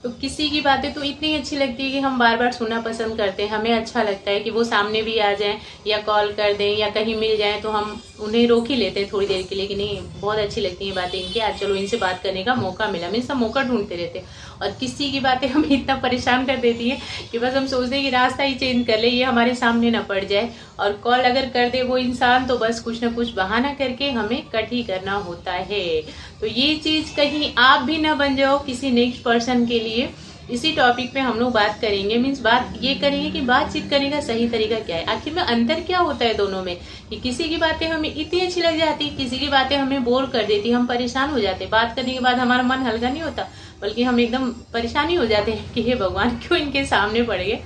तो किसी की बातें तो इतनी अच्छी लगती है कि हम बार बार सुनना पसंद करते हैं। हमें अच्छा लगता है कि वो सामने भी आ जाएं या कॉल कर दें या कहीं मिल जाएं तो हम उन्हें रोक ही लेते हैं थोड़ी देर के लिए कि नहीं बहुत अच्छी लगती हैं बातें इनकी, आज चलो इनसे बात करने का मौका मिला। मीन्स हम मौका ढूंढते रहते हैं। और किसी की बातें हमें इतना परेशान कर देती है कि बस हम सोचते हैं कि रास्ता ही चेंज कर ले, ये हमारे सामने ना पड़ जाए। और कॉल अगर कर दे वो इंसान तो बस कुछ ना कुछ बहाना करके हमें कट ही करना होता है। तो ये चीज कहीं आप भी ना बन जाओ किसी नेक्स्ट पर्सन के लिए। इसी टॉपिक पे हम लोग बात करेंगे। मीन्स बात ये करेंगे कि बातचीत करने का सही तरीका क्या है, आखिर में अंतर क्या होता है दोनों में। कि किसी की बातें हमें इतनी अच्छी लग जाती, किसी की बातें हमें बोर कर देती, हम परेशान हो जाते। बात करने के बाद हमारा मन हल्का नहीं होता, बल्कि हम एकदम परेशानी हो जाते हैं कि हे भगवान क्यों इनके सामने पड़ गए।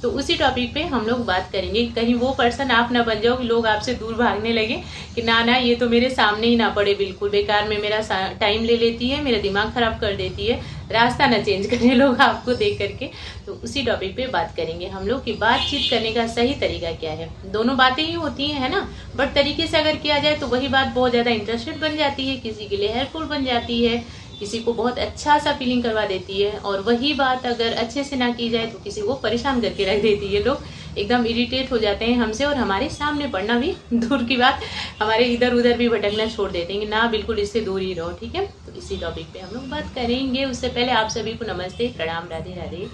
तो उसी टॉपिक पे हम लोग बात करेंगे। कहीं वो पर्सन आप ना बन जाओ कि लोग आपसे दूर भागने लगे कि ना ना ये तो मेरे सामने ही ना पड़े, बिल्कुल बेकार में मेरा टाइम ले लेती है, मेरा दिमाग खराब कर देती है, रास्ता ना चेंज करें लोग आपको देख करके। तो उसी टॉपिक पे बात करेंगे हम लोग कि बातचीत करने का सही तरीका क्या है। दोनों बातें ही होती है ना, बट तरीके से अगर किया जाए तो वही बात बहुत ज्यादा इंटरेस्टेड बन जाती है, किसी के लिए हेल्पफुल बन जाती है, किसी को बहुत अच्छा सा फीलिंग करवा देती है। और वही बात अगर अच्छे से ना की जाए तो किसी को परेशान करके रख देती है। लोग एकदम इरिटेट हो जाते हैं हमसे और हमारे सामने पड़ना भी दूर की बात, हमारे इधर उधर भी भटकना छोड़ देते हैं कि ना बिल्कुल इससे दूर ही रहो। ठीक है, तो इसी टॉपिक पे हम लोग बात करेंगे। उससे पहले आप सभी को नमस्ते, प्रणाम, राधे राधे।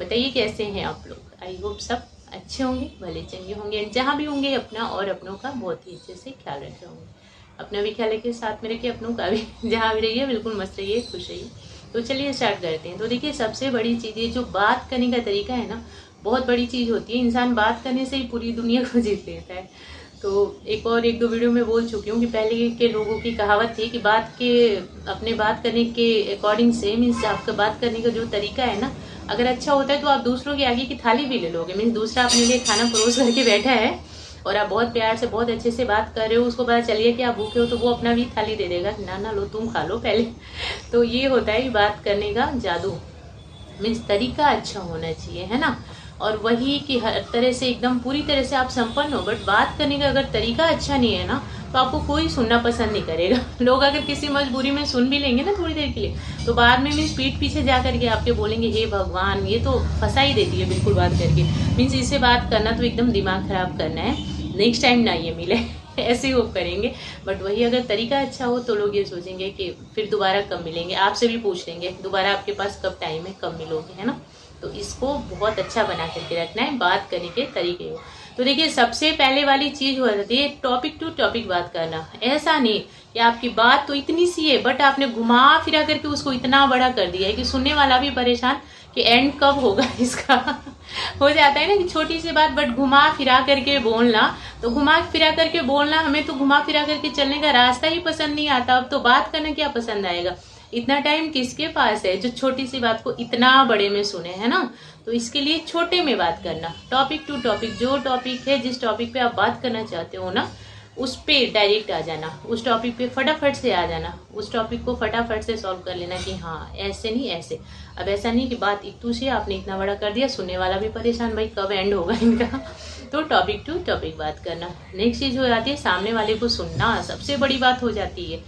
बताइए कैसे हैं आप लोग। आई होप सब अच्छे होंगे, भले चंगे होंगे, जहाँ भी होंगे अपना और अपनों का बहुत ही अच्छे से ख्याल रखे होंगे। अपना भी ख्याल रखिए, साथ में रखिए अपनों का भी। जहाँ भी रहिए बिल्कुल मस्त रहिए, खुश रहिए। तो चलिए स्टार्ट करते हैं। तो देखिए सबसे बड़ी चीज़ ये जो बात करने का तरीका है ना, बहुत बड़ी चीज़ होती है। इंसान बात करने से ही पूरी दुनिया को जीत लेता है। तो एक दो वीडियो में बोल चुकी हूँ कि पहले के लोगों की कहावत थी कि अपने बात करने के अकॉर्डिंग से, मीन्स आपका बात करने का जो तरीका है ना, अगर अच्छा होता है तो आप दूसरों के आगे की थाली भी ले लोगे। मीन्स दूसरा अपने लिए खाना परोस करके बैठा है और आप बहुत प्यार से बहुत अच्छे से बात कर रहे हो, उसको पता चलिए कि आप भूखे हो तो वो अपना भी थाली दे देगा, ना ना लो तुम खा लो पहले। तो ये होता है बात करने का जादू। मीन्स तरीका अच्छा होना चाहिए, है ना। और वही कि हर तरह से एकदम पूरी तरह से आप संपन्न हो, बट बात करने का अगर तरीका अच्छा नहीं है ना तो आपको कोई सुनना पसंद नहीं करेगा। लोग अगर किसी मजबूरी में सुन भी लेंगे ना थोड़ी देर के लिए, तो बाद में मीन्स पीठ पीछे जा करके आपके बोलेंगे हे भगवान ये तो फंसा ही देती है बिल्कुल बात करके। मीन्स इससे बात करना तो एकदम दिमाग खराब करना है, नेक्स्ट टाइम ना ये मिले। ऐसे ही वो करेंगे। बट वही अगर तरीका अच्छा हो तो लोग ये सोचेंगे कि फिर दोबारा कब मिलेंगे, आपसे भी पूछ लेंगे दोबारा आपके पास कब टाइम है, कब मिलोगे, है ना। तो इसको बहुत अच्छा बना करके रखना है बात करने के तरीके को। तो देखिए सबसे पहले वाली चीज हो जाती है टॉपिक टू टॉपिक बात करना। ऐसा नहीं कि आपकी बात तो इतनी सी है बट आपने घुमा फिरा करके उसको इतना बड़ा कर दिया है कि सुनने वाला भी परेशान कि एंड कब होगा इसका। हो जाता है ना कि छोटी सी बात बट घुमा फिरा करके बोलना। तो घुमा फिरा करके बोलना, हमें तो घुमा फिरा करके चलने का रास्ता ही पसंद नहीं आता, अब तो बात करना क्या पसंद आएगा। इतना टाइम किसके पास है जो छोटी सी बात को इतना बड़े में सुने, है ना। तो इसके लिए छोटे में बात करना, टॉपिक टू टॉपिक। जो टॉपिक है जिस टॉपिक पे आप बात करना चाहते हो ना उस पे डायरेक्ट आ जाना, उस टॉपिक पे फटाफट से आ जाना, उस टॉपिक को फटाफट से सॉल्व कर लेना कि हाँ ऐसे नहीं ऐसे। अब ऐसा नहीं कि बात इतू से आपने इतना बड़ा कर दिया, सुनने वाला भी परेशान, भाई कब एंड होगा इनका। तो टॉपिक टू टॉपिक बात करना। नेक्स्ट चीज हो जाती है सामने वाले को सुनना। सबसे बड़ी बात हो जाती है,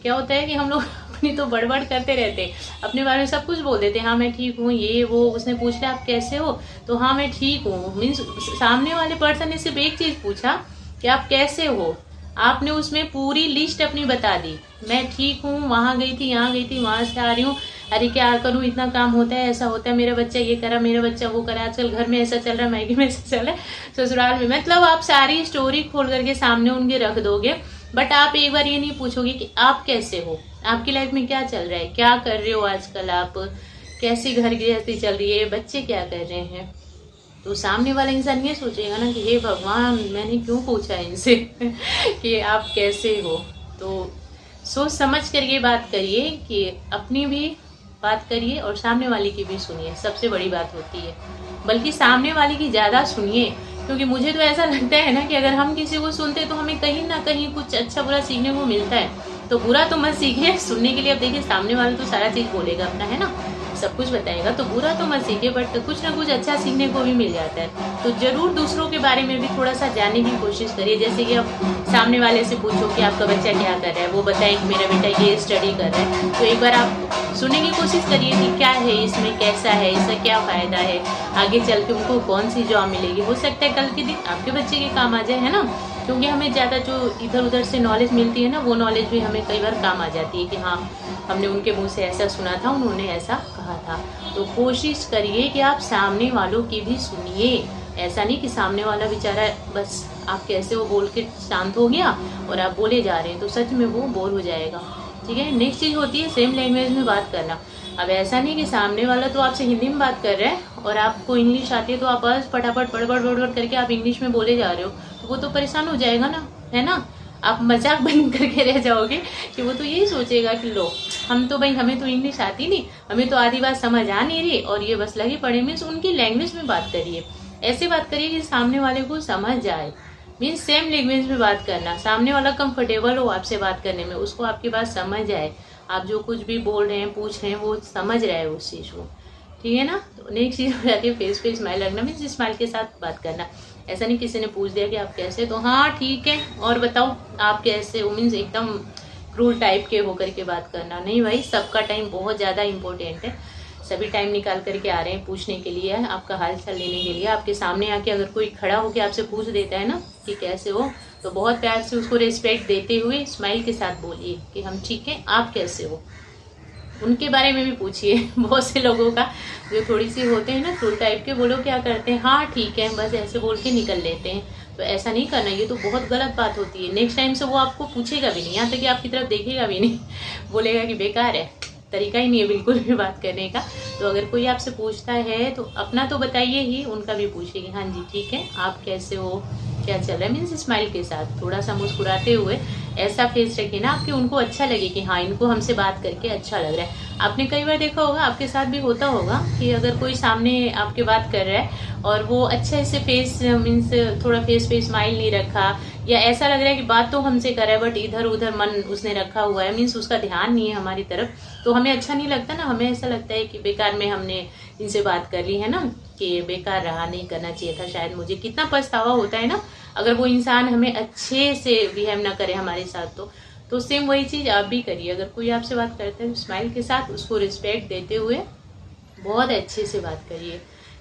क्या होता है कि हम लोग अपनी तो बड़बड़ करते रहते हैं, अपने बारे में सब कुछ बोल देते हैं, हाँ मैं ठीक हूँ ये वो। उसने पूछ लिया आप कैसे हो तो हाँ मैं ठीक हूँ। मीन्स सामने वाले पर्सन ने सिर्फ एक चीज पूछा कि आप कैसे हो, आपने उसमें पूरी लिस्ट अपनी बता दी। मैं ठीक हूँ, वहां गई थी, यहाँ गई थी, वहां से आ रही हूँ, अरे क्या करूँ इतना काम होता है, ऐसा होता है, मेरा बच्चा ये करा, मेरा बच्चा वो करा, आजकल घर में ऐसा चल रहा है, मैगी में ऐसा चल रहा है, ससुराल में। मतलब आप सारी स्टोरी खोल करके सामने उनके रख दोगे, बट आप एक बार ये नहीं पूछोगे कि आप कैसे हो, आपकी लाइफ में क्या चल रहा है, क्या कर रहे हो आजकल आप, कैसी घर गृहस्थी चल रही है, बच्चे क्या कर रहे हैं। तो सामने वाला इंसान ये सोचेगा ना कि हे भगवान मैंने क्यों पूछा इनसे कि आप कैसे हो। तो सोच समझ करके बात करिए कि अपनी भी बात करिए और सामने वाले की भी सुनिए, सबसे बड़ी बात होती है। बल्कि सामने वाले की ज्यादा सुनिए, क्योंकि मुझे तो ऐसा लगता है ना कि अगर हम किसी को सुनते तो हमें कहीं ना कहीं कुछ अच्छा बुरा सीखने को मिलता है। तो बुरा तो मत सीखिए, सुनने के लिए अब देखिए सामने वाला तो सारा चीज बोलेगा अपना, है ना। सब कुछ बताएगा, तो बुरा तो मत सीखिए, बट कुछ ना कुछ अच्छा सीखने को भी मिल जाता है। तो जरूर दूसरों के बारे में भी थोड़ा सा जानने की कोशिश करिए। जैसे कि आप सामने वाले से पूछो कि आपका बच्चा क्या कर रहा है, वो बताए कि मेरा बेटा ये स्टडी कर रहा है, तो एक बार आप सुनने की कोशिश करिए कि क्या है इसमें, कैसा है, इसका क्या फ़ायदा है, आगे चल के उनको कौन सी जॉब मिलेगी। हो सकता है कल के दिन आपके बच्चे के काम आ जाए, है ना। क्योंकि हमें ज़्यादा जो इधर उधर से नॉलेज मिलती है ना, वो नॉलेज भी हमें कई बार काम आ जाती है कि हाँ, हमने उनके मुंह से ऐसा सुना था, उन्होंने ऐसा कहा था। तो कोशिश करिए कि आप सामने वालों की भी सुनिए। ऐसा नहीं कि सामने वाला बेचारा बस आप कैसे वो बोल के शांत हो गया और आप बोले जा रहे हैं, तो सच में वो बोर हो जाएगा। ठीक है। नेक्स्ट चीज़ होती है सेम लैंग्वेज में बात करना। अब ऐसा नहीं कि सामने वाला तो आपसे हिंदी में बात कर रहा है और आपको इंग्लिश आती है, तो आप बस फटाफट बड़बड़ करके आप इंग्लिश में बोले जा रहे हो, तो वो तो परेशान हो जाएगा ना, है ना। आप मजाक बन करके रह जाओगे कि वो तो यही सोचेगा कि लो, हम तो भाई, हमें तो इंग्लिश आती नहीं, हमें तो आधी बात समझ आ नहीं रही और ये बस लगे पड़े। मीन्स उनकी लैंग्वेज में बात करिए, ऐसे बात करिए कि सामने वाले को समझ जाए। मीन्स सेम लैंग्वेज में बात करना, सामने वाला कंफर्टेबल हो आपसे बात करने में, उसको आपकी बात समझ आए, आप जो कुछ भी बोल रहे हैं, पूछ रहे हैं, वो समझ रहा है उस चीज़ को। ठीक है ना। तो नेक्स्ट चीज़ हो जाती है फेस पे स्माइल रखना। मीन्स स्माइल के साथ बात करना। ऐसा नहीं किसी ने पूछ दिया कि आप कैसे, तो हाँ ठीक है और बताओ आप कैसे हो, मीन्स एकदम क्रूल टाइप के होकर के बात करना नहीं भाई। सबका टाइम बहुत ज़्यादा इंपॉर्टेंट है, सभी टाइम निकाल करके आ रहे हैं पूछने के लिए, आपका हाल चाल लेने के लिए। आपके सामने आके अगर कोई खड़ा होकर आपसे पूछ देता है ना कि कैसे हो, तो बहुत प्यार से उसको रिस्पेक्ट देते हुए स्माइल के साथ बोलिए कि हम ठीक हैं, आप कैसे हो। उनके बारे में भी पूछिए। बहुत से लोगों का जो थोड़ी सी होते हैं ना क्रूल टाइप के, वो लोग क्या करते हैं, हाँ ठीक है बस ऐसे बोल के निकल लेते हैं। तो ऐसा नहीं करना, ये तो बहुत गलत बात होती है। नेक्स्ट टाइम से वो आपको पूछेगा भी नहीं, यहाँ तक कि आपकी तरफ देखेगा भी नहीं, बोलेगा कि बेकार है, तरीका ही नहीं है बिल्कुल भी बात करने का। तो अगर कोई आपसे पूछता है तो अपना तो बताइए ही, उनका भी पूछिए कि हाँ जी ठीक है, आप कैसे हो, क्या चल रहा है। मीन्स स्माइल के साथ थोड़ा सा मुस्कुराते हुए ऐसा फेस रखिए ना आपके, उनको अच्छा लगे कि हाँ इनको हमसे बात करके अच्छा लग रहा है। आपने कई बार देखा होगा, आपके साथ भी होता होगा कि अगर कोई सामने आपके बात कर रहा है और वो अच्छे से फेस, मीन्स थोड़ा फेस पे स्माइल नहीं रखा, या ऐसा लग रहा है कि बात तो हमसे कर रहा है बट इधर उधर मन उसने रखा हुआ है, मीन्स उसका ध्यान नहीं है हमारी तरफ, तो हमें अच्छा नहीं लगता ना। हमें ऐसा लगता है कि बेकार में हमने इनसे बात कर ली है ना, कि बेकार रहा, नहीं करना चाहिए था शायद मुझे। कितना पछतावा होता है ना अगर वो इंसान हमें अच्छे से बिहेव ना करे हमारे साथ। तो सेम वही चीज़ आप भी करिए। अगर कोई आपसे बात करता है तो स्माइल के साथ उसको रिस्पेक्ट देते हुए बहुत अच्छे से बात करिए।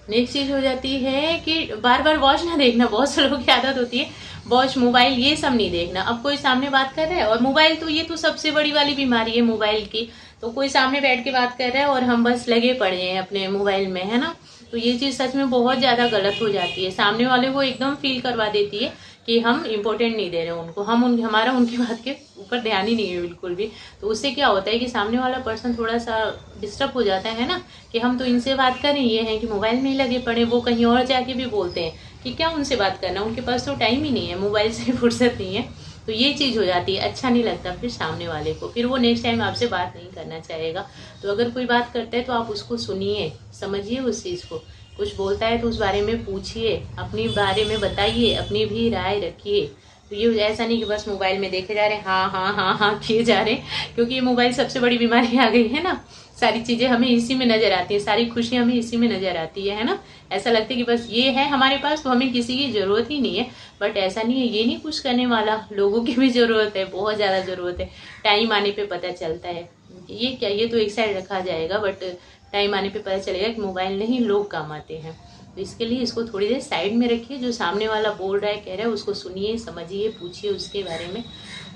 नेक्स्ट चीज़ हो जाती है कि बार बार वॉच ना देखना। बहुत से लोगों की आदत होती है वॉच, मोबाइल, ये सब नहीं देखना। अब कोई सामने बात कर रहा है और मोबाइल, तो ये तो सबसे बड़ी वाली बीमारी है मोबाइल की। तो कोई सामने बैठ के बात कर रहा है और हम बस लगे पड़े हैं अपने मोबाइल में, है ना। तो ये चीज़ सच में बहुत ज़्यादा गलत हो जाती है, सामने वाले को एकदम फील करवा देती है कि हम इम्पोर्टेंट नहीं दे रहे उनको, हमारा उनकी बात के ऊपर ध्यान ही नहीं है बिल्कुल भी। तो उससे क्या होता है कि सामने वाला पर्सन थोड़ा सा डिस्टर्ब हो जाता है ना, कि हम तो इनसे बात कर रहे हैं, ये हैं कि मोबाइल में ही लगे पड़े। वो कहीं और जाके भी बोलते हैं कि क्या उनसे बात करना, उनके पास तो टाइम ही नहीं है, मोबाइल से फुर्सत नहीं है। तो ये चीज़ हो जाती है, अच्छा नहीं लगता फिर सामने वाले को, फिर वो नेक्स्ट टाइम आपसे बात नहीं करना चाहेगा। तो अगर कोई बात करता है तो आप उसको सुनिए, समझिए उस चीज़ को। कुछ बोलता है तो उस बारे में पूछिए, अपनी बारे में बताइए, अपनी भी राय रखिए। तो ये ऐसा नहीं कि बस मोबाइल में देखे जा रहे हैं, हाँ हाँ हाँ हाँ किए जा रहे हैं, क्योंकि ये मोबाइल सबसे बड़ी बीमारी आ गई है ना। सारी चीज़ें हमें इसी में नज़र आती है, सारी खुशियाँ हमें इसी में नज़र आती है ना। ऐसा लगता है कि बस ये है हमारे पास तो हमें किसी की ज़रूरत ही नहीं है, बट ऐसा नहीं है। ये नहीं कुछ करने वाला, लोगों की भी ज़रूरत है, बहुत ज़्यादा ज़रूरत है। टाइम आने पे पता चलता है। ये क्या, ये तो एक साइड रखा जाएगा, बट टाइम आने पे पता चलेगा कि मोबाइल नहीं लोग काम आते हैं। तो इसके लिए इसको थोड़ी देर साइड में रखिए, जो सामने वाला बोल रहा है, कह रहा है, उसको सुनिए, समझिए, पूछिए उसके बारे में।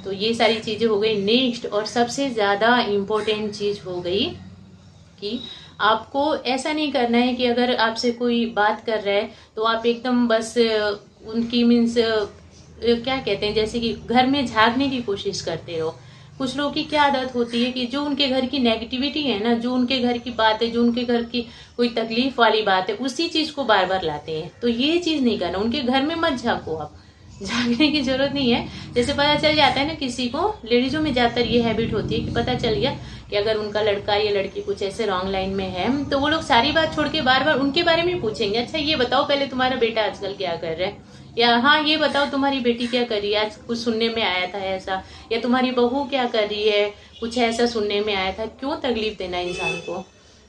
तो ये सारी चीज़ें हो गई। नेक्स्ट और सबसे ज़्यादा इम्पोर्टेंट चीज़ हो गई कि आपको ऐसा नहीं करना है कि अगर आपसे कोई बात कर रहा है तो आप एकदम बस उनकी मीन्स क्या कहते हैं, जैसे कि घर में झांकने की कोशिश करते रहो। कुछ लोगों की क्या आदत होती है कि जो उनके घर की नेगेटिविटी है ना, जो उनके घर की बात है, जो उनके घर की कोई तकलीफ वाली बात है, उसी चीज़ को बार बार लाते हैं। तो ये चीज़ नहीं करना, उनके घर में मत झांको आप, झांकने की जरूरत नहीं है। जैसे पता चल जाता है ना किसी को, लेडीजों में ज़्यादातर ये हैबिट होती है कि पता चल गया कि अगर उनका लड़का या लड़की कुछ ऐसे रॉन्ग लाइन में है, तो वो लोग सारी बात छोड़ के बार बार उनके बारे में पूछेंगे। अच्छा ये बताओ पहले तुम्हारा बेटा आजकल क्या कर रहा है, या हाँ ये बताओ तुम्हारी बेटी क्या कर रही है, आज कुछ सुनने में आया था ऐसा, या तुम्हारी बहू क्या कर रही है, कुछ ऐसा सुनने में आया था। क्यों तकलीफ देना इंसान को,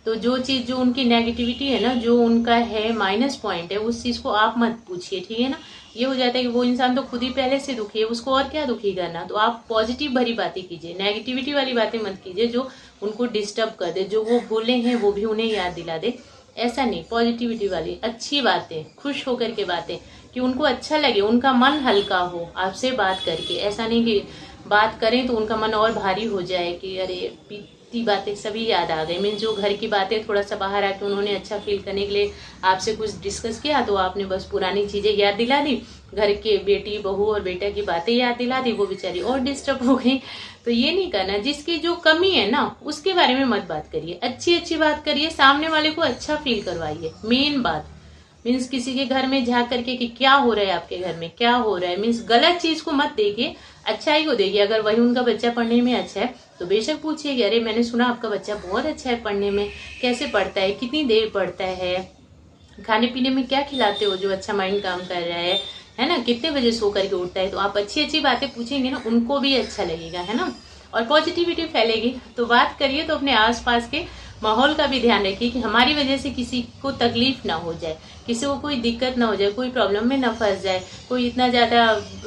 तो जो चीज़ जो उनकी नेगेटिविटी है ना, जो उनका है माइनस पॉइंट है, उस चीज़ को आप मत पूछिए, ठीक है ना। ये हो जाता है कि वो इंसान तो खुद ही पहले से दुखी है, उसको और क्या दुखी करना। तो आप पॉजिटिव भरी बातें कीजिए, नेगेटिविटी वाली बातें मत कीजिए जो उनको डिस्टर्ब कर दे, जो वो भूले हैं वो भी उन्हें याद दिला दे। ऐसा नहीं, पॉजिटिविटी वाली अच्छी बातें, खुश होकर के बातें, कि उनको अच्छा लगे, उनका मन हल्का हो आपसे बात करके। ऐसा नहीं कि बात करें तो उनका मन और भारी हो जाए कि अरे बीती बातें सभी याद आ गई। मीन जो घर की बातें थोड़ा सा बाहर आके उन्होंने अच्छा फील करने के लिए आपसे कुछ डिस्कस किया, तो आपने बस पुरानी चीजें याद दिला दी, घर के बेटी बहू और बेटा की बातें याद दिला दी, वो बेचारी और डिस्टर्ब हो गई। तो ये नहीं करना। जिसकी जो कमी है ना उसके बारे में मत बात करिए, अच्छी अच्छी बात करिए, सामने वाले को अच्छा फील करवाइए। मेन बात मीन्स किसी के घर में जा करके कि क्या हो रहा है, आपके घर में क्या हो रहा है, मीन्स गलत चीज को मत देखिए, अच्छाई को देखिए। अगर वही उनका बच्चा पढ़ने में अच्छा है तो बेशक पूछिए कि अरे मैंने सुना आपका बच्चा बहुत अच्छा है पढ़ने में, कैसे पढ़ता है, कितनी देर पढ़ता है, खाने पीने में क्या खिलाते हो जो अच्छा माइंड काम कर रहा है ना, कितने बजे सो करके उठता है। तो आप अच्छी अच्छी बातें पूछेंगे ना, उनको भी अच्छा लगेगा, है ना, और पॉजिटिविटी फैलेगी। तो बात करिए तो अपने आसपास के माहौल का भी ध्यान रखिए कि हमारी वजह से किसी को तकलीफ ना हो जाए, किसी को कोई दिक्कत ना हो जाए, कोई प्रॉब्लम में ना फंस जाए, कोई इतना ज्यादा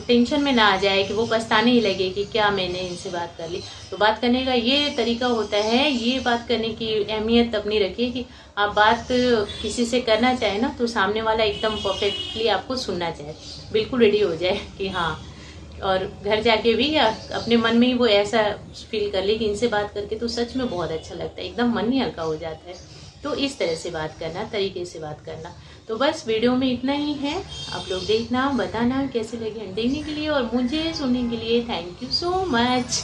टेंशन में ना आ जाए कि वो पछताने ही लगे कि क्या मैंने इनसे बात कर ली। तो बात करने का ये तरीका होता है, ये बात करने की अहमियत अपनी रखिए कि आप बात किसी से करना चाहे ना तो सामने वाला एकदम परफेक्टली आपको सुनना चाहे, बिल्कुल रेडी हो जाए कि हाँ, और घर जाके भी या अपने मन में ही वो ऐसा फील कर ले कि इनसे बात करके तो सच में बहुत अच्छा लगता है, एकदम मन ही हल्का हो जाता है। तो इस तरह से बात करना, तरीके से बात करना। तो बस वीडियो में इतना ही है। आप लोग देखना, बताना कैसे लगे। देखने के लिए और मुझे सुनने के लिए थैंक यू सो मच।